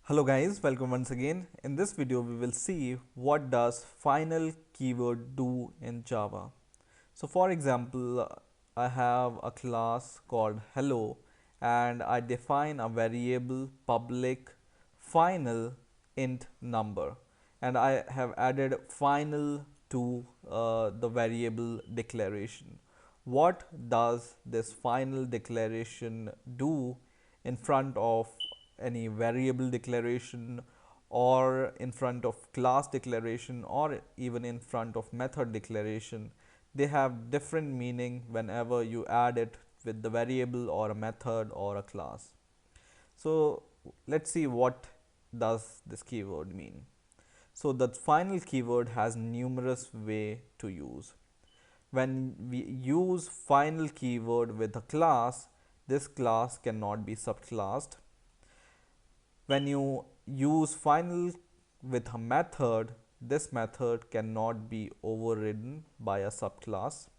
Hello guys, welcome once again. In this video we will see what does final keyword do in Java. So for example, I have a class called hello and I define a variable public final int number, and I have added final to the variable declaration. What does this final declaration do in front of any variable declaration, or in front of class declaration, or even in front of method declaration? They have different meaning whenever you add it with the variable or a method or a class. So let's see what does this keyword mean. So the final keyword has numerous way to use. When we use final keyword with a class, this class cannot be subclassed. When you use final with a method, this method cannot be overridden by a subclass.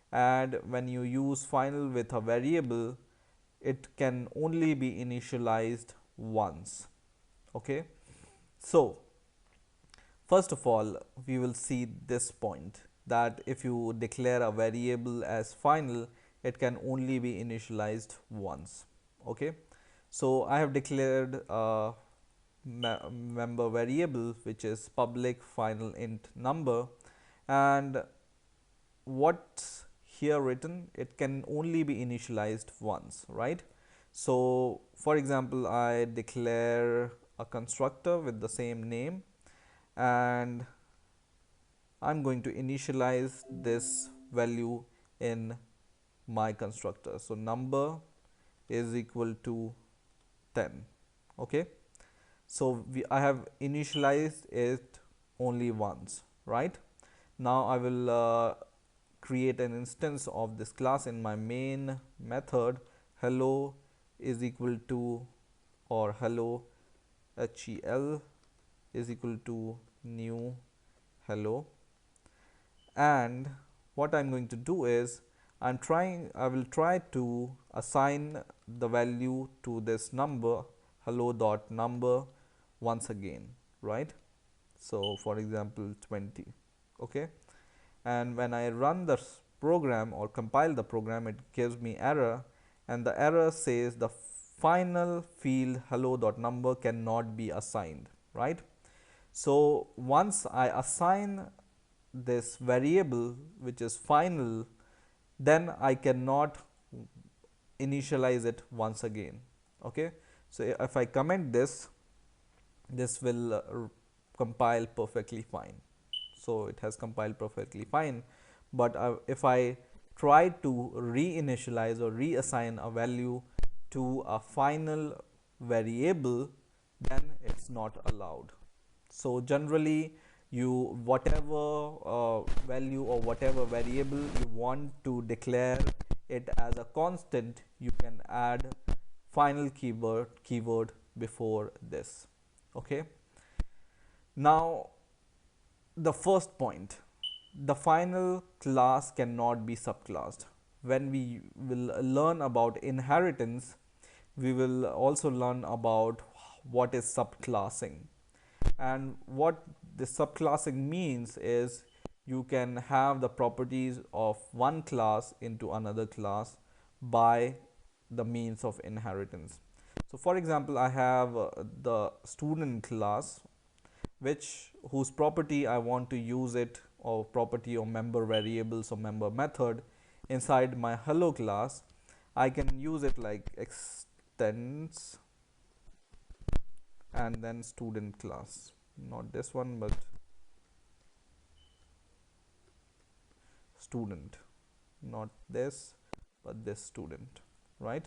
And when you use final with a variable, it can only be initialized once. Okay, so first of all, we will see this point, that if you declare a variable as final, it can only be initialized once. Okay, so I have declared a member variable which is public final int number, and what's here written, it can only be initialized once, right? So for example, I declare a constructor with the same name, and I'm going to initialize this value in my constructor. So number is equal to 10. Okay, so I have initialized it only once, right? Now I will create an instance of this class in my main method. Hello is equal to, or hello hel is equal to new hello. And what I'm going to do is I will try to assign the value to this number, hello dot number, once again, right? So for example 20. Okay, and when I run the program or compile the program, it gives me error, and the error says the final field hello dot number cannot be assigned, right? So once I assign this variable which is final, then I cannot initialize it once again. Okay, so if I comment this, this will compile perfectly fine. So it has compiled perfectly fine, but if I try to reinitialize or reassign a value to a final variable, then it's not allowed. So generally, you whatever value or whatever variable you want to declare it as a constant, you can add final keyword before this. Okay, now the first point, the final class cannot be subclassed. When we will learn about inheritance, we will also learn about what is subclassing. And what this subclassing means is you can have the properties of one class into another class by the means of inheritance. So for example, I have the student class, whose property I want to use it, or property or member variables or member method inside my hello class. I can use it like extends and then student class, not this one but student, not this but this student, right?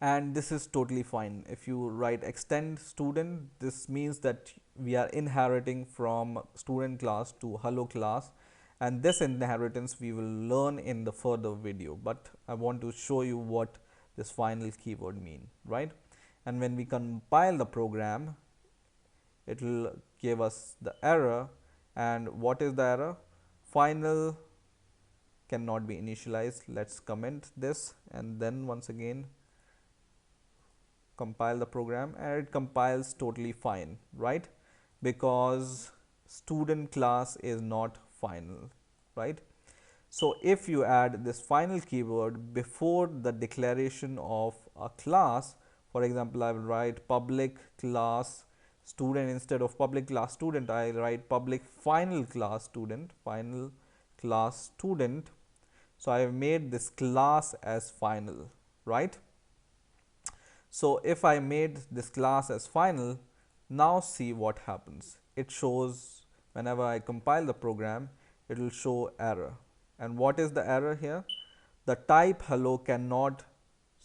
And this is totally fine. If you write extend student, this means that we are inheriting from student class to hello class, and this inheritance we will learn in the further video, but I want to show you what this final keyword mean, right? And when we compile the program, it will give us the error. And what is the error? Final cannot be initialized. Let's comment this and then once again compile the program, and it compiles totally fine, right? Because student class is not final, right? So if you add this final keyword before the declaration of a class, for example, I will write public class student instead of public class student, I write public final class student, final class student. So I have made this class as final, right? So if I made this class as final, now see what happens. It shows whenever I compile the program, it will show error. And what is the error here? The type hello cannot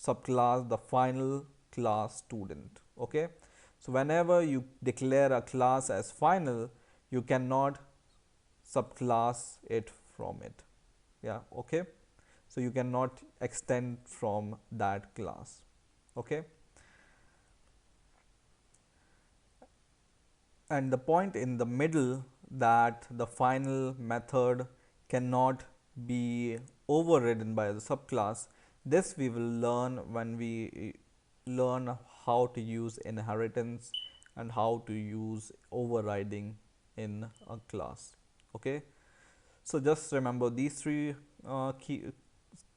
subclass the final class student. Okay. So whenever you declare a class as final, you cannot subclass it from it. Yeah. Okay. So you cannot extend from that class. Okay. And the point in the middle, that the final method cannot be overridden by the subclass, this we will learn when we learn how to use inheritance and how to use overriding in a class. Okay, so just remember these three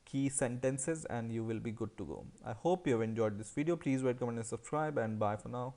key sentences and you will be good to go. I hope you have enjoyed this video. Please rate, comment and subscribe, and bye for now.